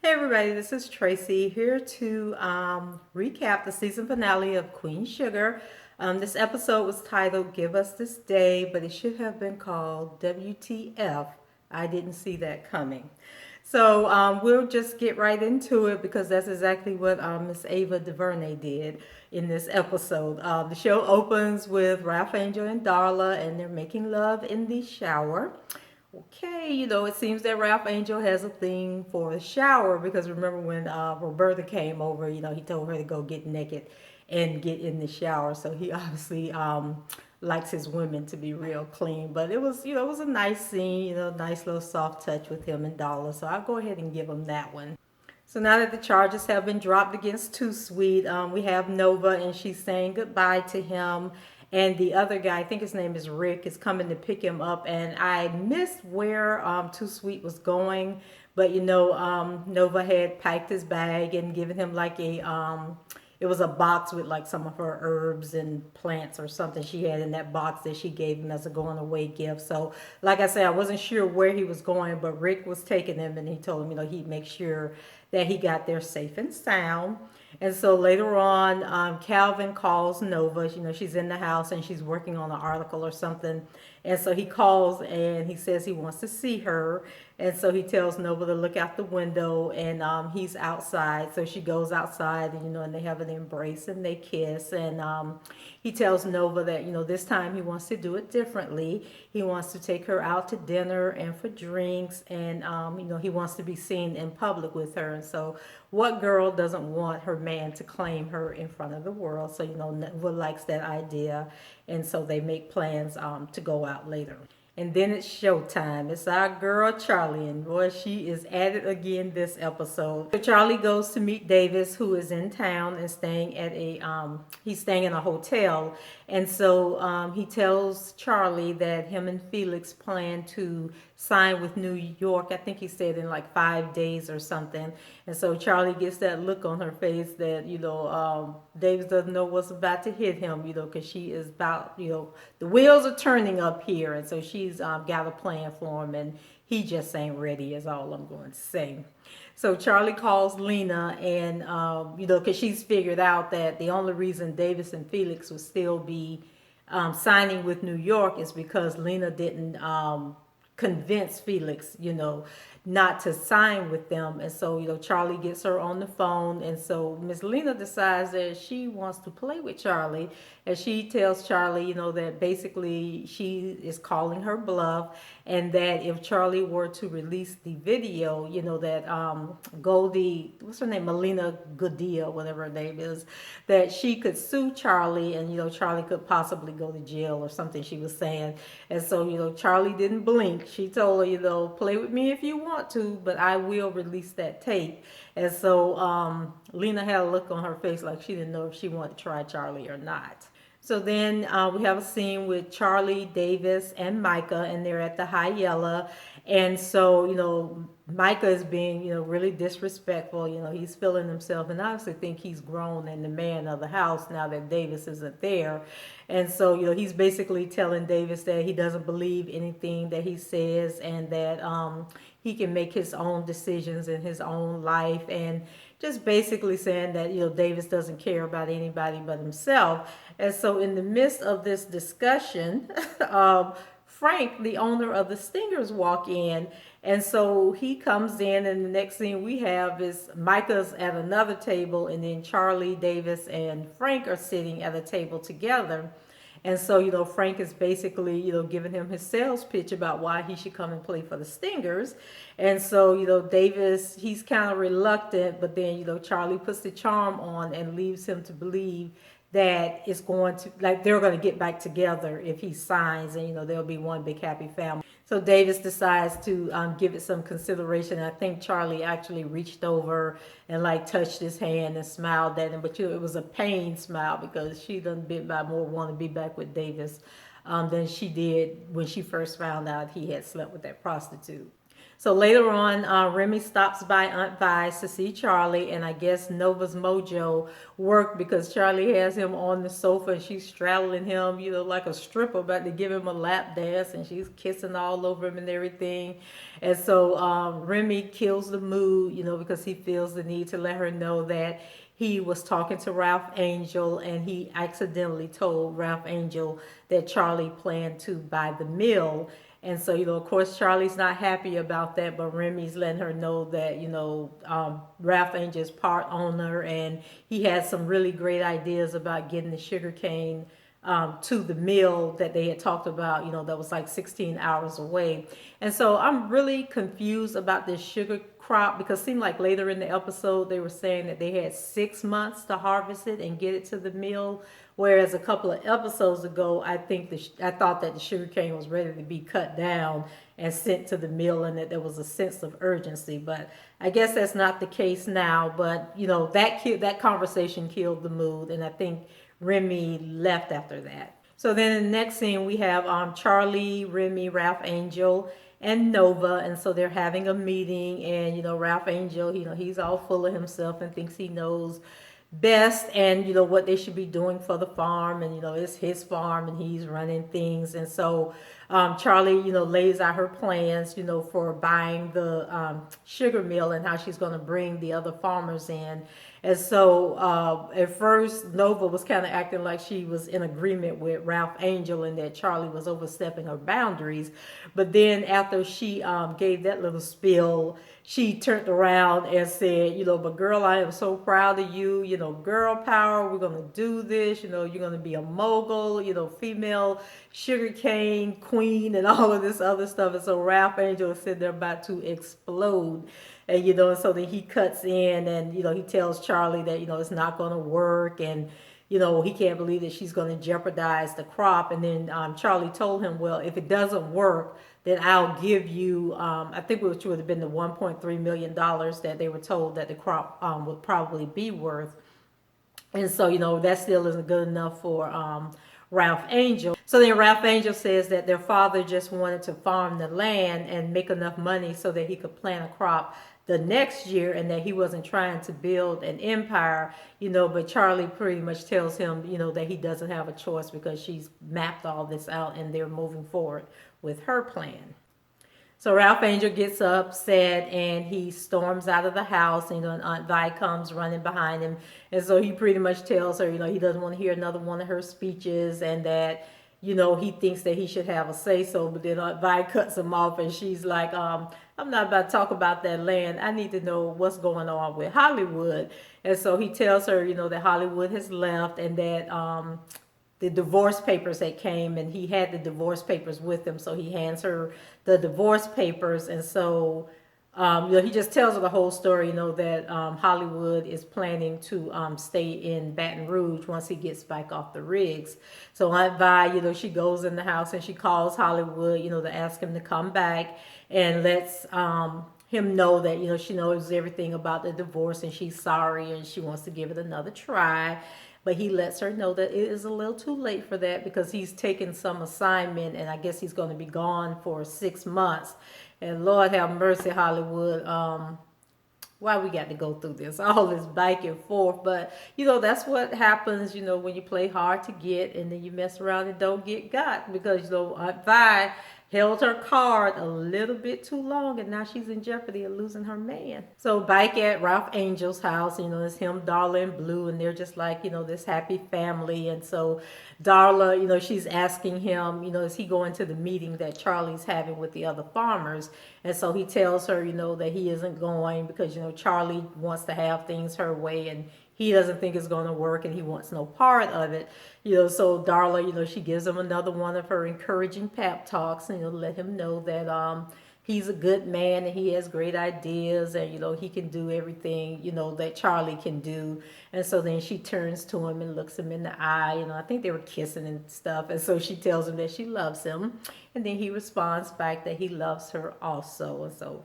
Hey everybody, this is Tracy here to recap the season finale of Queen Sugar. This episode was titled Give Us This Day, but it should have been called WTF. I didn't see that coming. So we'll just get right into it because that's exactly what Miss Ava DuVernay did in this episode. The show opens with Ralph Angel and Darla, and they're making love in the shower. Okay, it seems that Ralph Angel has a thing for a shower because remember when Roberta came over, he told her to go get naked and get in the shower. So he obviously likes his women to be real clean. But it was a nice scene, nice little soft touch with him and Dollar. So I'll go ahead and give him that one. So now that the charges have been dropped against Too Sweet, we have Nova and she's saying goodbye to him. And the other guy, I think his name is Rick, is coming to pick him up. And I missed where Too Sweet was going. But Nova had packed his bag and given him like it was a box with like some of her herbs and plants or something she had in that box that she gave him as a going away gift. So, like I said, I wasn't sure where he was going, but Rick was taking him and he told him, he'd make sure that he got there safe and sound. And so later on, Calvin calls Nova. She's in the house and she's working on an article or something. And so he calls and he says he wants to see her. And so he tells Nova to look out the window and he's outside. So she goes outside and they have an embrace and they kiss. And he tells Nova that, this time he wants to do it differently. He wants to take her out to dinner and for drinks. And, he wants to be seen in public with her. And so what girl doesn't want her man to claim her in front of the world? So, Nova likes that idea. And so they make plans to go out later. And then it's showtime. It's our girl Charley, and boy, she is at it again this episode. So Charley goes to meet Davis, who is in town and staying at he's staying in a hotel. And so he tells Charley that him and Felix plan to sign with New York. I think he said in like 5 days or something. And so Charley gets that look on her face that Davis doesn't know what's about to hit him, because she is about, the wheels are turning up here, and so she's got a plan for him, and he just ain't ready. Is all I'm going to say. So Charley calls Lena, and because she's figured out that the only reason Davis and Felix would still be signing with New York is because Lena didn't convince Felix, not to sign with them. And so, Charley gets her on the phone. And so Miss Lena decides that she wants to play with Charley. And she tells Charley, that basically she is calling her bluff. And that if Charley were to release the video, that Goldie, what's her name? Melina Goodia, whatever her name is, that she could sue Charley and, Charley could possibly go to jail or something she was saying. And so, Charley didn't blink. She told her, play with me if you want to, but I will release that tape. And so Lena had a look on her face like she didn't know if she wanted to try Charley or not. So then we have a scene with Charley, Davis, and Micah, and they're at the High Yella. And so, Micah is being, really disrespectful. He's feeling himself, and I obviously think he's grown and the man of the house now that Davis isn't there. And so, he's basically telling Davis that he doesn't believe anything that he says and that he can make his own decisions in his own life, and just basically saying that Davis doesn't care about anybody but himself. And so in the midst of this discussion, Frank, the owner of the Stingers, walk in. And so he comes in, and the next thing we have is Micah's at another table, and then Charley, Davis, and Frank are sitting at a table together. And so, Frank is basically, giving him his sales pitch about why he should come and play for the Stingers. And so, Davis, he's kind of reluctant, but then, Charley puts the charm on and leaves him to believe that it's going to, like, they're going to get back together if he signs, and, there'll be one big happy family. So Davis decides to give it some consideration. I think Charley actually reached over and like touched his hand and smiled at him, but it was a pain smile because she done bit by more want to be back with Davis than she did when she first found out he had slept with that prostitute. So later on, Remy stops by Aunt Vi's to see Charley, and I guess Nova's mojo worked because Charley has him on the sofa and she's straddling him, like a stripper about to give him a lap dance, and she's kissing all over him and everything. And so Remy kills the mood, because he feels the need to let her know that he was talking to Ralph Angel and he accidentally told Ralph Angel that Charley planned to buy the mill. And so, of course, Charley's not happy about that, but Remy's letting her know that, Ralph Angel's part owner, and he had some really great ideas about getting the sugar cane to the mill that they had talked about, that was like 16 hours away. And so I'm really confused about this sugar crop because it seemed like later in the episode they were saying that they had 6 months to harvest it and get it to the mill. Whereas a couple of episodes ago, I thought that the sugar cane was ready to be cut down and sent to the mill, and that there was a sense of urgency. But I guess that's not the case now. But that conversation killed the mood, and I think Remy left after that. So then in the next scene we have Charley, Remy, Ralph Angel, and Nova, and so they're having a meeting, and Ralph Angel, he's all full of himself and thinks he knows best, and what they should be doing for the farm, and it's his farm and he's running things. And so Charley lays out her plans for buying the sugar mill and how she's going to bring the other farmers in. And so at first Nova was kind of acting like she was in agreement with Ralph Angel and that Charley was overstepping her boundaries. But then after she gave that little spill, she turned around and said, but girl, I am so proud of you, girl power, we're going to do this, you're going to be a mogul, female sugarcane queen and all of this other stuff. And so Ralph Angel is sitting there about to explode. And, and so then he cuts in and, he tells Charley that, it's not going to work. And, he can't believe that she's going to jeopardize the crop. And then Charley told him, well, if it doesn't work, then I'll give you, I think which would have been the $1.3 million that they were told that the crop would probably be worth. And so, that still isn't good enough for Ralph Angel. So then Ralph Angel says that their father just wanted to farm the land and make enough money so that he could plant a crop the next year, and that he wasn't trying to build an empire, but Charley pretty much tells him, that he doesn't have a choice because she's mapped all this out and they're moving forward with her plan. So Ralph Angel gets upset and he storms out of the house, and Aunt Vi comes running behind him. And so he pretty much tells her, he doesn't want to hear another one of her speeches, and that, he thinks that he should have a say-so. But then Aunt Vi cuts him off and she's like, I'm not about to talk about that land. I need to know what's going on with Hollywood. And so he tells her, that Hollywood has left, and that the divorce papers had came, and he had the divorce papers with him. So he hands her the divorce papers. And so he just tells her the whole story, that Hollywood is planning to stay in Baton Rouge once he gets back off the rigs. So Aunt Vi, she goes in the house and she calls Hollywood, to ask him to come back, and lets him know that, she knows everything about the divorce and she's sorry and she wants to give it another try. But he lets her know that it is a little too late for that because he's taken some assignment, and I guess he's going to be gone for 6 months. And Lord have mercy, Hollywood. Why we got to go through this, all this back and forth. But, that's what happens, when you play hard to get and then you mess around and don't get got. Because, Aunt Vi held her card a little bit too long, and now she's in jeopardy of losing her man. So back at Ralph Angel's house, it's him, Darla, and Blue, and they're just like, this happy family. And so Darla, she's asking him, is he going to the meeting that Charley's having with the other farmers? And so he tells her, that he isn't going because, Charley wants to have things her way, and he doesn't think it's going to work, and he wants no part of it. So Darla, she gives him another one of her encouraging pep talks, and let him know that he's a good man and he has great ideas, and he can do everything that Charley can do. And so then she turns to him and looks him in the eye. I think they were kissing and stuff. And so she tells him that she loves him, and then he responds back that he loves her also. And so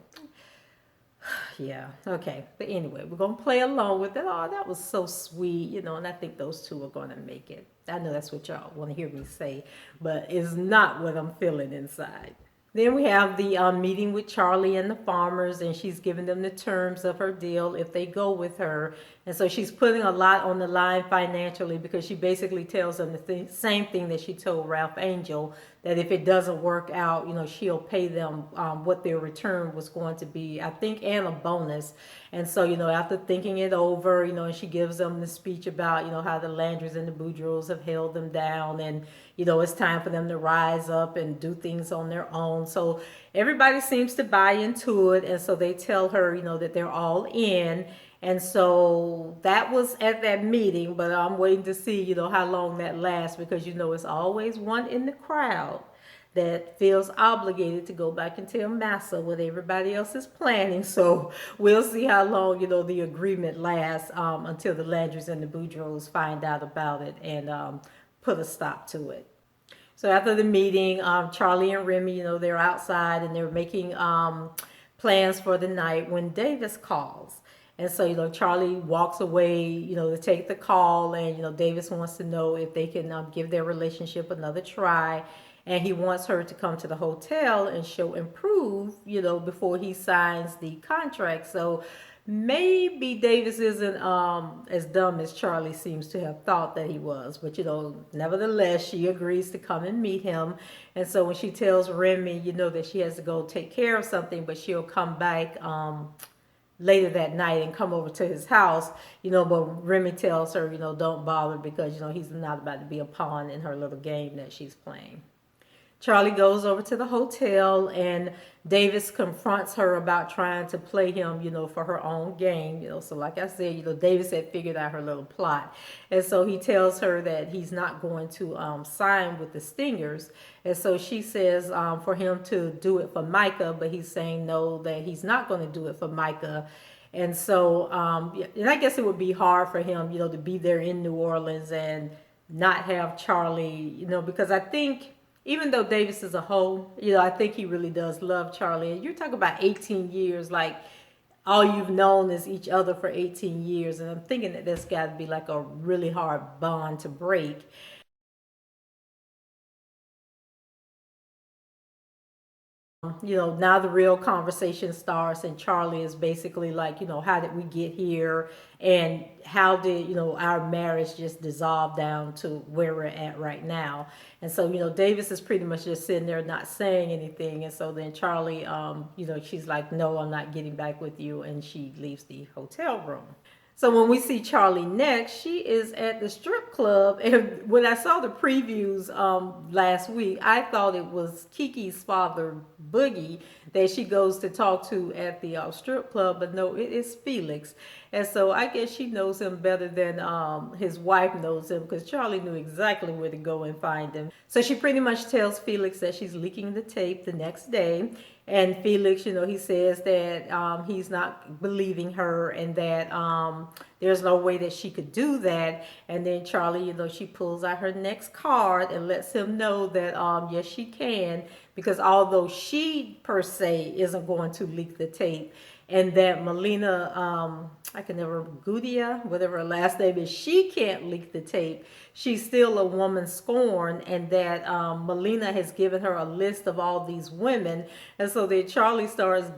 yeah, okay. But anyway, we're going to play along with it. Oh, that was so sweet, and I think those two are going to make it. I know that's what y'all want to hear me say, but it's not what I'm feeling inside. Then we have the meeting with Charley and the farmers, and she's giving them the terms of her deal if they go with her. And so she's putting a lot on the line financially because she basically tells them the same thing that she told Ralph Angel, that if it doesn't work out, she'll pay them what their return was going to be, I think, and a bonus. And so, after thinking it over, and she gives them the speech about, how the Landrys and the Boudreaux have held them down, and, it's time for them to rise up and do things on their own. So everybody seems to buy into it. And so they tell her, that they're all in. And so that was at that meeting, but I'm waiting to see, how long that lasts, because, it's always one in the crowd that feels obligated to go back and tell Massa what everybody else is planning. So we'll see how long, the agreement lasts until the Landrys and the Boudreaux find out about it and put a stop to it. So after the meeting, Charley and Remy, they're outside and they're making plans for the night when Davis calls. And so, Charley walks away, to take the call. And, Davis wants to know if they can give their relationship another try. And he wants her to come to the hotel and show and prove, before he signs the contract. So maybe Davis isn't as dumb as Charley seems to have thought that he was. But, nevertheless, she agrees to come and meet him. And so when she tells Remy, that she has to go take care of something, but she'll come back later that night and come over to his house, but Remy tells her, don't bother because, he's not about to be a pawn in her little game that she's playing. Charley goes over to the hotel and Davis confronts her about trying to play him, for her own game, So like I said, Davis had figured out her little plot. And so he tells her that he's not going to sign with the Stingers. And so she says for him to do it for Micah, but he's saying no, that he's not going to do it for Micah. And so, and I guess it would be hard for him, to be there in New Orleans and not have Charley, because I think, even though Davis is a hoe, I think he really does love Charley. And you're talking about 18 years, like all you've known is each other for 18 years. And I'm thinking that that's got to be like a really hard bond to break. Now the real conversation starts, and Charley is basically like, how did we get here, and how did our marriage just dissolve down to where we're at right now. And so Davis is pretty much just sitting there not saying anything. And so then Charley, she's like, no, I'm not getting back with you, and she leaves the hotel room. So when we see Charley next, she is at the strip club. And when I saw the previews last week, I thought it was Kiki's father, Boogie, that she goes to talk to at the strip club. But no, it is Felix. And so I guess she knows him better than his wife knows him, because Charley knew exactly where to go and find him. So she pretty much tells Felix that she's leaking the tape the next day. And Felix, he says that he's not believing her, and that there's no way that she could do that. And then Charley, she pulls out her next card and lets him know that yes, she can, because although she per se isn't going to leak the tape, and that Melina, I can never, Gudia, whatever her last name is, she can't leak the tape. She's still a woman scorned, and that Melina has given her a list of all these women. And so then Charley starts,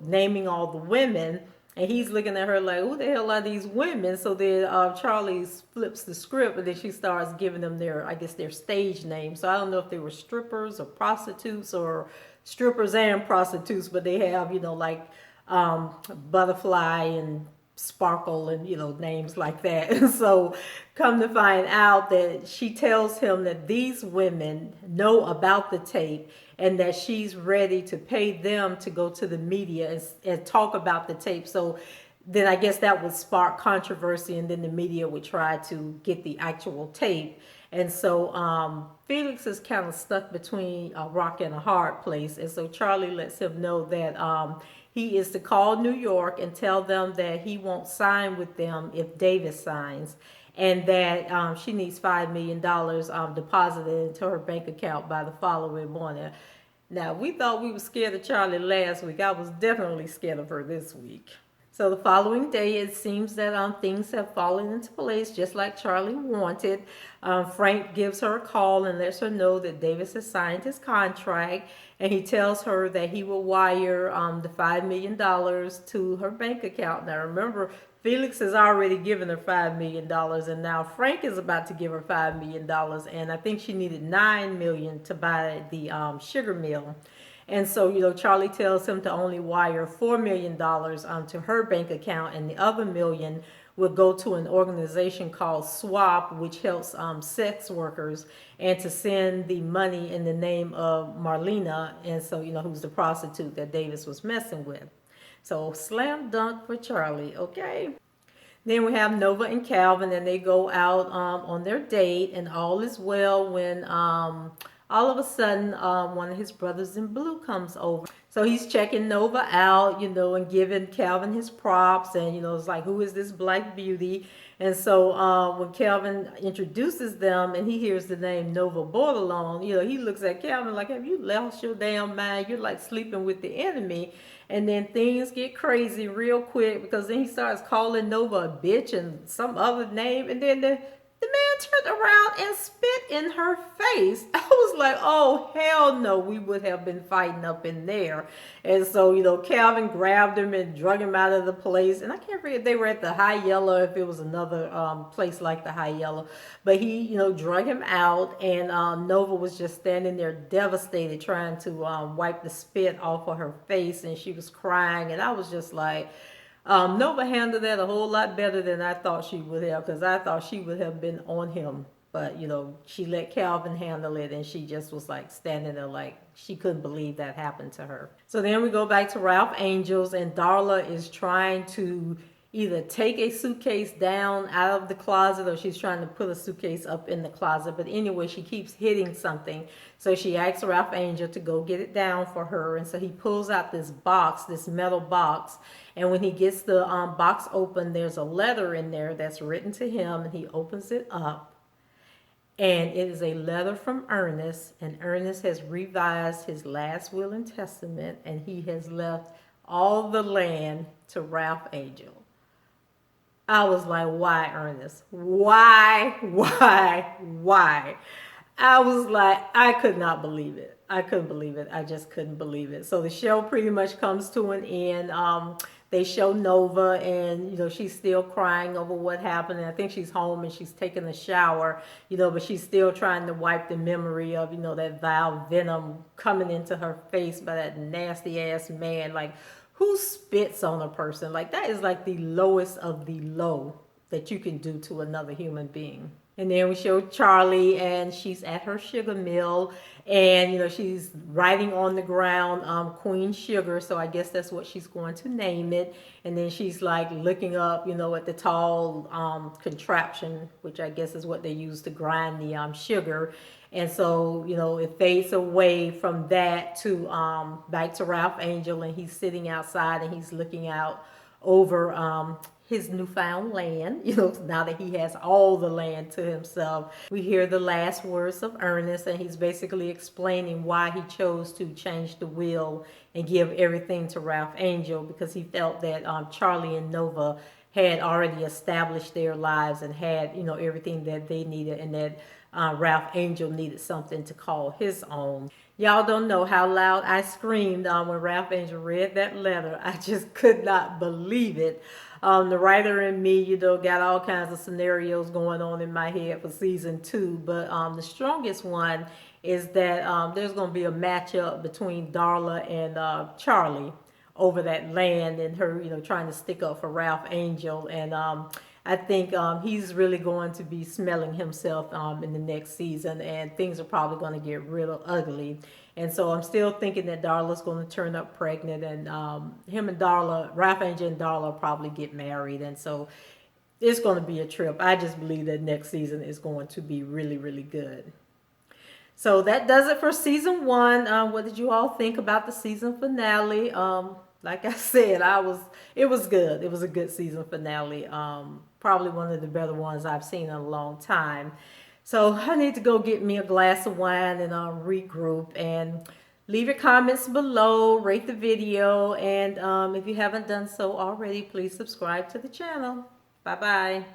naming all the women, and he's looking at her like, who the hell are these women? So then Charley flips the script, and then she starts giving them their, I guess, their stage names. So I don't know if they were strippers or prostitutes, or strippers and prostitutes, but they have, like Butterfly and Sparkle and names like that. And so come to find out that she tells him that these women know about the tape, and that she's ready to pay them to go to the media and talk about the tape. So then I guess that would spark controversy, and then the media would try to get the actual tape. And so Felix is kind of stuck between a rock and a hard place. And so Charley lets him know that he is to call New York and tell them that he won't sign with them if Davis signs, and that she needs $5 million deposited into her bank account by the following morning. Now, we thought we were scared of Charley last week. I was definitely scared of her this week. So the following day, it seems that things have fallen into place just like Charley wanted. Frank gives her a call and lets her know that Davis has signed his contract, and he tells her that he will wire the $5 million to her bank account. Now remember, Felix has already given her $5 million, and now Frank is about to give her $5 million, and I think she needed $9 million to buy the sugar mill. And so, Charley tells him to only wire $4 million to her bank account, and the other million will go to an organization called SWAP, which helps sex workers, and to send the money in the name of Marlena, and so, who's the prostitute that Davis was messing with. So, slam dunk for Charley, okay? Then we have Nova and Calvin, and they go out on their date, and all is well when all of a sudden one of his brothers in blue comes over. So he's checking Nova out, and giving Calvin his props, and it's like, who is this black beauty? And so when Calvin introduces them and he hears the name Nova Bordelon, he looks at Calvin like, have you lost your damn mind? You're like sleeping with the enemy. And then things get crazy real quick, because then he starts calling Nova a bitch and some other name. And then the man turned around and spit in her face. I was like, oh, hell no, we would have been fighting up in there. And so, Calvin grabbed him and drug him out of the place. And I can't remember if they were at the High Yellow, if it was another place like the High Yellow. But he, drug him out, and Nova was just standing there devastated, trying to wipe the spit off of her face. And she was crying. And I was just like, Nova handled that a whole lot better than I thought she would have, because I thought she would have been on him. But, she let Calvin handle it, and she just was like standing there like she couldn't believe that happened to her. So then we go back to Ralph Angels, and Darla is trying to either take a suitcase down out of the closet, or she's trying to put a suitcase up in the closet. But anyway, she keeps hitting something. So she asks Ralph Angel to go get it down for her. And so he pulls out this box, this metal box. And when he gets the box open, there's a letter in there that's written to him. And he opens it up. And it is a letter from Ernest. And Ernest has revised his last will and testament. And he has left all the land to Ralph Angel. I was like, why, Ernest? Why? I was like, I could not believe it. I couldn't believe it. I just couldn't believe it. So the show pretty much comes to an end. They show Nova, and she's still crying over what happened. And I think she's home and she's taking a shower, but she's still trying to wipe the memory of that vile venom coming into her face by that nasty ass man. Like, who spits on a person? Like, that is like the lowest of the low that you can do to another human being. And then we show Charley, and she's at her sugar mill, and she's writing on the ground Queen Sugar, so I guess that's what she's going to name it. And then she's like looking up at the tall contraption, which I guess is what they use to grind the sugar. And so, it fades away from that to back to Ralph Angel, and he's sitting outside and he's looking out over his newfound land, now that he has all the land to himself. We hear the last words of Ernest, and he's basically explaining why he chose to change the will and give everything to Ralph Angel, because he felt that Charley and Nova had already established their lives and had, everything that they needed, and that Ralph Angel needed something to call his own. Y'all don't know how loud I screamed when Ralph Angel read that letter. I just could not believe it. The writer in me, got all kinds of scenarios going on in my head for season 2. But the strongest one is that there's going to be a matchup between Darla and Charley over that land, and her, trying to stick up for Ralph Angel. And I think he's really going to be smelling himself in the next season, and things are probably going to get real ugly. And so I'm still thinking that Darla's going to turn up pregnant, and him and Darla, Ralph Angel and Darla probably get married. And so it's going to be a trip. I just believe that next season is going to be really, really good. So that does it for season 1. What did you all think about the season finale? Like I said, it was good. It was a good season finale. Probably one of the better ones I've seen in a long time. So I need to go get me a glass of wine and regroup. And Leave your comments below, rate the video, and if you haven't done so already, please subscribe to the channel. Bye-bye.